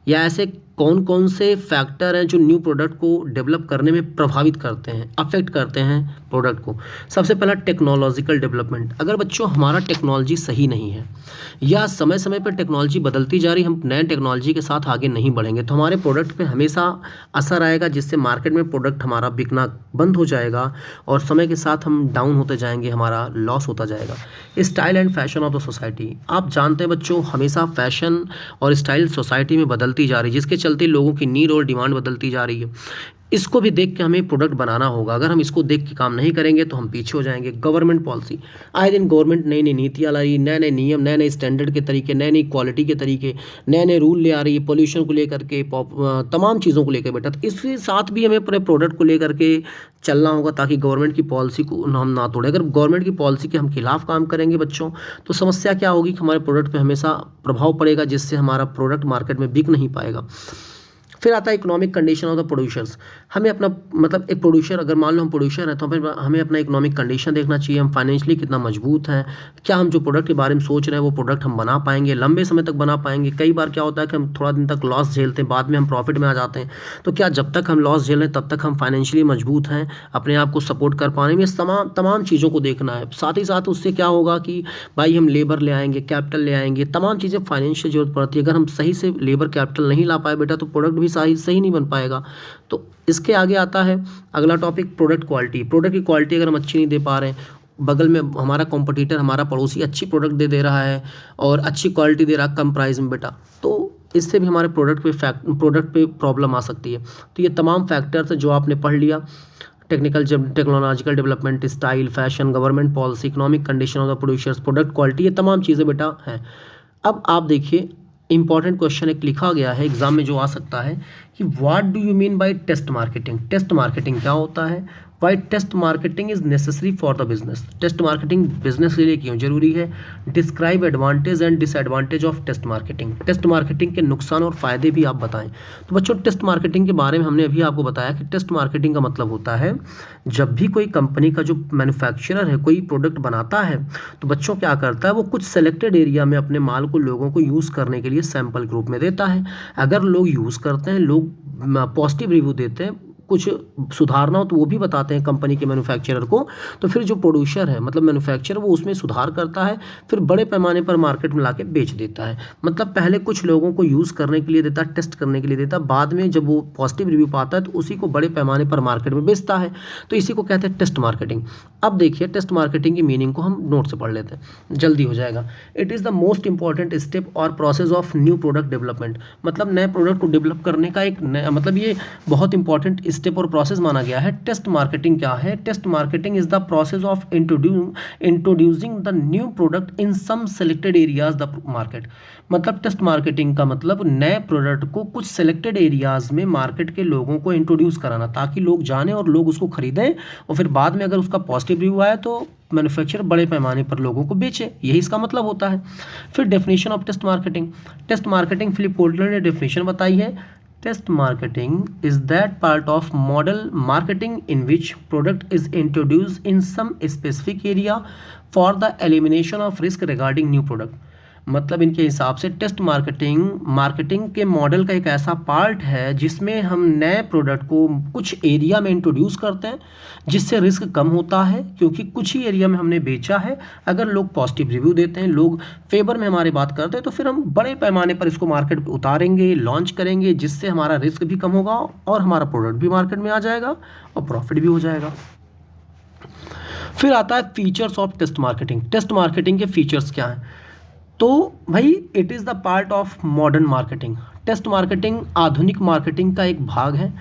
या ऐसे कौन कौन से फैक्टर हैं जो न्यू प्रोडक्ट को डेवलप करने में प्रभावित करते हैं, अफेक्ट करते हैं प्रोडक्ट को। सबसे पहला टेक्नोलॉजिकल डेवलपमेंट। अगर बच्चों हमारा टेक्नोलॉजी सही नहीं है या समय समय पर टेक्नोलॉजी बदलती जा रही, हम नए टेक्नोलॉजी के साथ आगे नहीं बढ़ेंगे तो हमारे प्रोडक्ट पे हमेशा असर आएगा, जिससे मार्केट में प्रोडक्ट हमारा बिकना बंद हो जाएगा और समय के साथ हम डाउन होते जाएंगे, हमारा लॉस होता जाएगा। Style and fashion of the society, आप जानते हैं बच्चों हमेशा फैशन और स्टाइल सोसाइटी में बदलती जा रही है, जिसके चलते लोगों की नीड और डिमांड बदलती जा रही है। इसको भी देख के हमें प्रोडक्ट बनाना होगा। अगर हम इसको देख के काम नहीं करेंगे तो हम पीछे हो जाएंगे। गवर्नमेंट पॉलिसी, आए दिन गवर्नमेंट नई नई नीतियाँ ला रही है, नए नए नियम, नए नए स्टैंडर्ड के तरीके, नए नई क्वालिटी के तरीके, नए नए रूल ले आ रही है, पोल्यूशन को लेकर के, तमाम चीज़ों को लेकर बेटा। तो इसके साथ भी हमें अपने प्रोडक्ट को लेकर के चलना होगा ताकि गवर्नमेंट की पॉलिसी को हम ना तोड़ें। अगर गवर्नमेंट की पॉलिसी के हम खिलाफ काम करेंगे बच्चों तो समस्या क्या होगी कि हमारे प्रोडक्ट पे हमेशा प्रभाव पड़ेगा, जिससे हमारा प्रोडक्ट मार्केट में बिक नहीं पाएगा। फिर आता है economic condition of the producers. हमें अपना मतलब एक प्रोड्यूसर, अगर मान लो हम प्रोड्यूसर हैं तो फिर हमें अपना इकोनॉमिक कंडीशन देखना चाहिए, हम फाइनेंशियली कितना मजबूत हैं, क्या हम जो प्रोडक्ट के बारे में सोच रहे हैं वो प्रोडक्ट हम बना पाएंगे, लंबे समय तक बना पाएंगे। कई बार क्या होता है कि हम थोड़ा दिन तक लॉस झेलते हैं, बाद में हम प्रॉफिट में आ जाते हैं। तो क्या जब तक हम लॉस झेलें तब तक हम फाइनेंशियली मजबूत हैं, अपने आप को सपोर्ट कर पाने में, तमाम चीज़ों को देखना है। साथ ही साथ उससे क्या होगा कि भाई हम लेबर ले आएंगे, कैपिटल ले आएंगे, तमाम चीज़ें फाइनेंशियल जरूरत पड़ती है। अगर हम सही से लेबर कैपिटल नहीं ला पाए बेटा तो प्रोडक्ट भी सही नहीं बन पाएगा। तो इसके आगे आता है अगला टॉपिक प्रोडक्ट क्वालिटी। प्रोडक्ट की क्वालिटी अगर हम अच्छी नहीं दे पा रहे हैं, बगल में हमारा कॉम्पिटिटर, हमारा पड़ोसी अच्छी प्रोडक्ट दे रहा है और अच्छी क्वालिटी दे रहा है कम प्राइस में बेटा, तो इससे भी हमारे प्रोडक्ट पे प्रॉब्लम आ सकती है। तो ये तमाम फैक्टर्स जो आपने पढ़ लिया, technological development, style, fashion, government policy, economic condition of the producers, product quality, ये तमाम चीज़ें बेटा हैं। अब आप देखिए इंपॉर्टेंट क्वेश्चन एक लिखा गया है एग्जाम में जो आ सकता है कि what do you mean by test marketing. Test marketing क्या होता है, why test marketing is necessary for the business, test marketing business के लिए क्यों जरूरी है। Describe advantage and disadvantage of test marketing, test marketing के नुकसान और फायदे भी आप बताएं। तो बच्चों टेस्ट मार्केटिंग के बारे में हमने अभी आपको बताया कि टेस्ट मार्केटिंग का मतलब होता है जब भी कोई कंपनी का जो मैन्युफैक्चरर है कोई प्रोडक्ट बनाता है तो बच्चों क्या करता है, वो कुछ सेलेक्टेड एरिया में अपने माल को लोगों को यूज़ करने के लिए सैंपल के रूप में देता है। अगर लोग यूज़ करते हैं, लोग पॉजिटिव रिव्यू देते हैं, कुछ सुधारना हो तो वो भी बताते हैं कंपनी के मैन्युफैक्चरर को, तो फिर जो प्रोड्यूसर है मतलब मैन्युफैक्चरर वो उसमें सुधार करता है, फिर बड़े पैमाने पर मार्केट में लाके बेच देता है। मतलब पहले कुछ लोगों को यूज़ करने के लिए देता, टेस्ट करने के लिए देता, बाद में जब वो पॉजिटिव रिव्यू पाता है तो उसी को बड़े पैमाने पर मार्केट में बेचता है। तो इसी को कहते हैं टेस्ट मार्केटिंग। अब देखिए टेस्ट मार्केटिंग की मीनिंग को हम नोट से पढ़ लेते हैं, जल्दी हो जाएगा। It is the most important step और process of new product development, मतलब नए प्रोडक्ट को डेवलप करने का एक मतलब ये बहुत इंपॉर्टेंट स्टेप और प्रोसेस माना गया है। टेस्ट मार्केटिंग क्या है? Test marketing is the process of introducing the new product in some selected areas the market. मतलब टेस्ट मार्केटिंग का मतलब नए प्रोडक्ट को कुछ सेलेक्टेड एरियाज में मार्केट के लोगों को इंट्रोड्यूस कराना ताकि लोग जाने और लोग उसको खरीदें और फिर बाद में अगर उसका पॉजिटिव रिव्यू आए तो मैन्युफैक्चरर बड़े पैमाने पर लोगों को बेचे, यही इसका मतलब होता है। फिर definition of test marketing, test marketing Philip Kotler ने डेफिनेशन बताई है। Test marketing is that part of model marketing in which product is introduced in some specific area for the elimination of risk regarding new product। मतलब इनके हिसाब से test marketing के model का एक ऐसा पार्ट है जिसमें हम नए प्रोडक्ट को कुछ एरिया में इंट्रोड्यूस करते हैं जिससे रिस्क कम होता है, क्योंकि कुछ ही एरिया में हमने बेचा है। अगर लोग पॉजिटिव रिव्यू देते हैं, लोग फेवर में हमारे बात करते हैं, तो फिर हम बड़े पैमाने पर इसको मार्केट पर उतारेंगे, लॉन्च करेंगे, जिससे हमारा रिस्क भी कम होगा और हमारा प्रोडक्ट भी मार्केट में आ जाएगा और प्रॉफिट भी हो जाएगा। फिर आता है features of test marketing. Test marketing के फीचर्स क्या हैं? तो भाई it is the part of modern marketing. Test marketing आधुनिक मार्केटिंग का एक भाग है।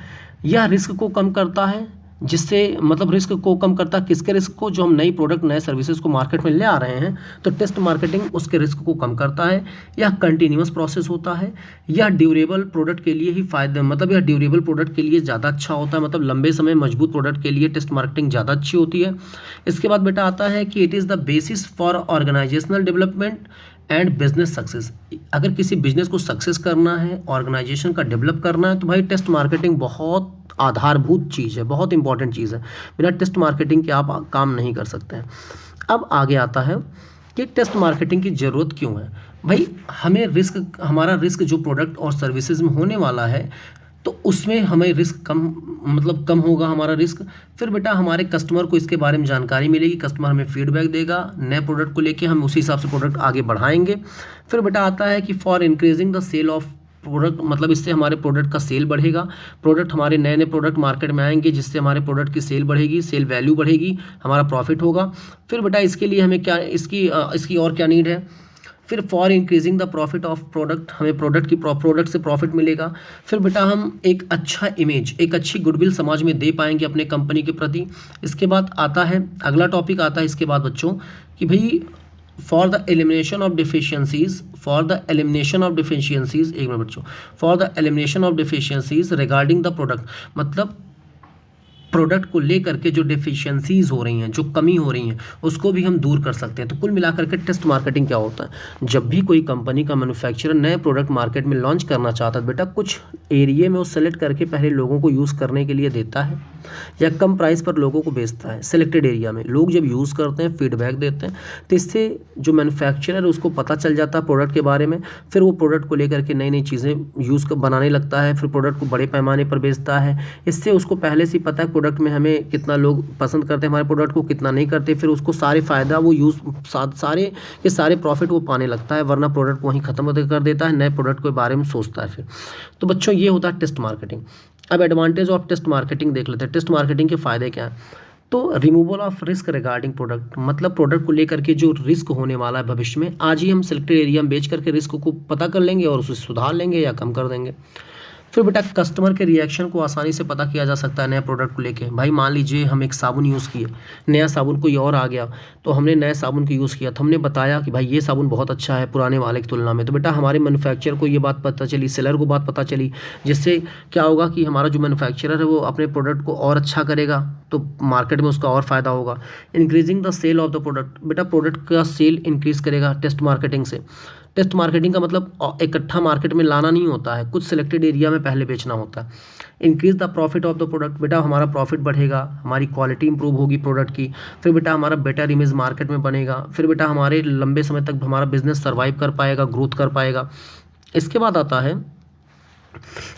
यह रिस्क को कम करता है, जिससे मतलब रिस्क को कम करता है किसके रिस्क को? जो हम नई प्रोडक्ट नए सर्विसेज को मार्केट में ले आ रहे हैं, तो टेस्ट मार्केटिंग उसके रिस्क को कम करता है। यह कंटिन्यूअस प्रोसेस होता है। यह ड्यूरेबल प्रोडक्ट के लिए ही फायदे मतलब यह ड्यूरेबल प्रोडक्ट के लिए ज़्यादा अच्छा होता है, मतलब लंबे समय मजबूत प्रोडक्ट के लिए टेस्ट मार्केटिंग ज़्यादा अच्छी होती है। इसके बाद बेटा आता है कि it is the basis for organisational development and business success. अगर किसी बिजनेस को सक्सेस करना है, ऑर्गेनाइजेशन का डेवलप करना है, तो भाई टेस्ट मार्केटिंग बहुत आधारभूत चीज़ है, बहुत इंपॉर्टेंट चीज़ है। बिना टेस्ट मार्केटिंग के आप काम नहीं कर सकते हैं। अब आगे आता है कि टेस्ट मार्केटिंग की ज़रूरत क्यों है। भाई हमें रिस्क, हमारा रिस्क जो प्रोडक्ट और सर्विसेज में होने वाला है तो उसमें हमें रिस्क कम होगा हमारा रिस्क। फिर बेटा हमारे कस्टमर को इसके बारे में जानकारी मिलेगी, कस्टमर हमें फीडबैक देगा, नए प्रोडक्ट को लेके हम उसी हिसाब से प्रोडक्ट आगे बढ़ाएंगे। फिर बेटा आता है कि for increasing the sale of product, मतलब इससे हमारे प्रोडक्ट का सेल बढ़ेगा, प्रोडक्ट हमारे नए नए प्रोडक्ट मार्केट में आएंगे जिससे हमारे प्रोडक्ट की सेल बढ़ेगी, सेल वैल्यू बढ़ेगी, हमारा प्रॉफिट होगा। फिर बेटा इसके लिए हमें क्या इसकी और क्या नीड है? फिर for increasing the profit of product, हमें प्रोडक्ट से प्रॉफिट मिलेगा। फिर बेटा हम एक अच्छा इमेज, एक अच्छी गुडविल समाज में दे पाएंगे अपने कंपनी के प्रति। इसके बाद आता है अगला टॉपिक आता है इसके बाद बच्चों कि भाई for the elimination of deficiencies, एक मिनट बच्चों, for the elimination of deficiencies regarding the product, मतलब प्रोडक्ट को लेकर के जो डिफिशियंसीज हो रही हैं, जो कमी हो रही हैं, उसको भी हम दूर कर सकते हैं। तो कुल मिलाकर के टेस्ट मार्केटिंग क्या होता है? जब भी कोई कंपनी का मैन्युफैक्चरर नए प्रोडक्ट मार्केट में लॉन्च करना चाहता है, बेटा कुछ एरिया में वो सेलेक्ट करके पहले लोगों को यूज़ करने के लिए देता है या कम प्राइस पर लोगों को बेचता है। सेलेक्टेड एरिया में लोग जब यूज़ करते हैं, फीडबैक देते हैं, तो इससे जो मैन्युफैक्चरर है उसको पता चल जाता है प्रोडक्ट के बारे में। फिर वो प्रोडक्ट को लेकर के नई नई चीज़ें बनाने लगता है, फिर प्रोडक्ट को बड़े पैमाने पर बेचता है। इससे उसको पहले से पता है प्रोडक्ट में हमें कितना लोग पसंद करते हैं हमारे प्रोडक्ट को, कितना नहीं करते। फिर उसको सारे फ़ायदा वो सारे प्रॉफिट वो पाने लगता है, वरना प्रोडक्ट को वहीं ख़त्म कर देता है, नए प्रोडक्ट के बारे में सोचता है फिर। तो बच्चों ये होता है टेस्ट मार्केटिंग। अब एडवांटेज ऑफ टेस्ट मार्केटिंग देख लेते हैं। टेस्ट मार्केटिंग के फ़ायदे क्या हैं? तो removal of risk regarding product, मतलब प्रोडक्ट को लेकर के जो रिस्क होने वाला है भविष्य में, आज ही हम सेलेक्टेड एरिया में बेच करके रिस्क को पता कर लेंगे और उसे सुधार लेंगे या कम कर देंगे। फिर बेटा कस्टमर के रिएक्शन को आसानी से पता किया जा सकता है नए प्रोडक्ट को लेके। भाई मान लीजिए हम एक साबुन यूज़ किए, नया साबुन कोई और आ गया, तो हमने नए साबुन को यूज़ किया, तो हमने बताया कि भाई ये साबुन बहुत अच्छा है पुराने वाले की तुलना में। तो बेटा हमारे मैन्युफैक्चरर को ये बात पता चली, सेलर को बात पता चली, जिससे क्या होगा कि हमारा जो मैन्युफैक्चरर है वो अपने प्रोडक्ट को और अच्छा करेगा, तो मार्केट में उसका और फ़ायदा होगा। Increasing the sale of the product, बेटा प्रोडक्ट का सेल इंक्रीज़ करेगा टेस्ट मार्केटिंग से। टेस्ट मार्केटिंग का मतलब इकट्ठा मार्केट में लाना नहीं होता है, कुछ सिलेक्टेड एरिया में पहले बेचना होता है। Increase the profit of the product, बेटा हमारा प्रॉफिट बढ़ेगा, हमारी क्वालिटी इंप्रूव होगी प्रोडक्ट की, फिर बेटा हमारा बेटर इमेज मार्केट में बनेगा, फिर बेटा हमारे लंबे समय तक हमारा बिजनेस सर्वाइव कर पाएगा, ग्रोथ कर पाएगा। इसके बाद आता है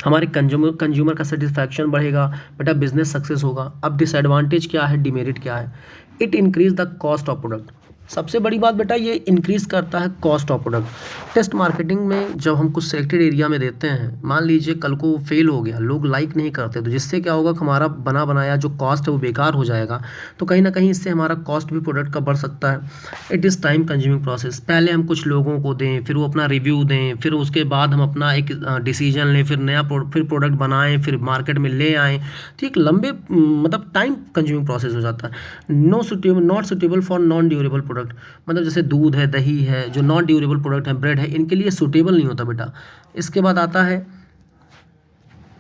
हमारे कंज्यूमर का सेटिस्फैक्शन बढ़ेगा, बेटा बिजनेस सक्सेस होगा। अब डिसएडवांटेज क्या है, डिमेरिट क्या है? It increase the cost of product, सबसे बड़ी बात बेटा ये इंक्रीज़ करता है cost of product. Test marketing में जब हम कुछ सिलेक्टेड एरिया में देते हैं, मान लीजिए कल को फेल हो गया, लोग लाइक नहीं करते, तो जिससे क्या होगा कि हमारा बना बनाया जो कॉस्ट है वो बेकार हो जाएगा, तो कहीं ना कहीं इससे हमारा कॉस्ट भी प्रोडक्ट का बढ़ सकता है। It is time consuming process, पहले हम कुछ लोगों को दें, फिर वो अपना रिव्यू दें, फिर उसके बाद हम अपना एक डिसीजन लें, फिर फिर प्रोडक्ट बनाएं, फिर मार्केट में ले आएँ, तो एक लंबे मतलब टाइम कंज्यूमिंग प्रोसेस हो जाता है। Not suitable for non durable product, मतलब जैसे दूध है, दही है, जो नॉन ड्यूरेबल प्रोडक्ट है, ब्रेड है, इनके लिए सूटेबल नहीं होता बेटा। इसके बाद आता है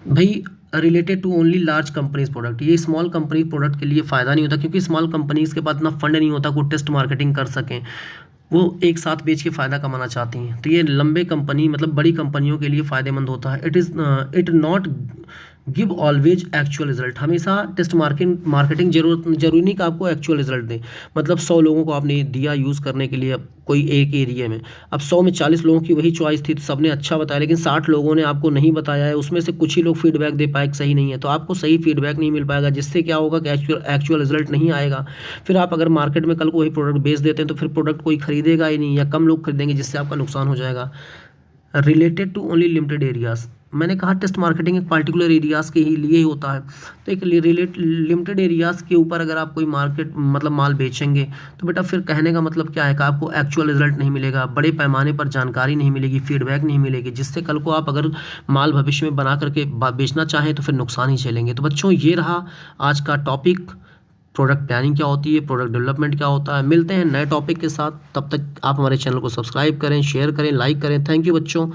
भाई related to only large companies product, ये स्मॉल कंपनी प्रोडक्ट के लिए फ़ायदा नहीं होता, क्योंकि स्मॉल कंपनीज के पास इतना फंड नहीं होता को टेस्ट मार्केटिंग कर सकें, वो एक साथ बेच के फ़ायदा कमाना चाहती हैं, तो ये लंबे कंपनी मतलब बड़ी कंपनियों के लिए फ़ायदेमंद होता है। It not give always actual result, हमेशा टेस्ट मार्केटिंग जरूरी नहीं कि आपको एक्चुअल रिजल्ट दें। मतलब 100 लोगों को आपने दिया यूज़ करने के लिए कोई एक एरिया में, अब 100 में 40 लोगों की वही चॉइस थी, तो सबने अच्छा बताया, लेकिन 60 लोगों ने आपको नहीं बताया है, उसमें से कुछ ही लोग फीडबैक दे पाए कि सही नहीं है, तो आपको सही फीडबैक नहीं मिल पाएगा, जिससे क्या होगा कि एक्चुअल रिजल्ट नहीं आएगा। फिर आप अगर मार्केट में कल को वही प्रोडक्ट बेच देते हैं, तो फिर प्रोडक्ट कोई खरीदेगा ही नहीं या कम लोग खरीदेंगे, जिससे आपका नुकसान हो जाएगा। Related to only limited areas, मैंने कहा टेस्ट मार्केटिंग एक पार्टिकुलर एरियाज़ के ही लिए ही होता है, तो एक लिमिटेड एरियाज़ के ऊपर अगर आप कोई मार्केट मतलब माल बेचेंगे, तो बेटा फिर कहने का मतलब क्या है कि आपको एक्चुअल रिजल्ट नहीं मिलेगा, बड़े पैमाने पर जानकारी नहीं मिलेगी, फीडबैक नहीं मिलेगी, जिससे कल को आप अगर माल भविष्य में बना करके बेचना चाहें तो फिर नुकसान ही झेलेंगे। तो बच्चों ये रहा आज का टॉपिक, प्रोडक्ट प्लानिंग क्या होती है, प्रोडक्ट डेवलपमेंट क्या होता है। मिलते हैं नए टॉपिक के साथ, तब तक आप हमारे चैनल को सब्सक्राइब करें, शेयर करें, लाइक करें। थैंक यू बच्चों।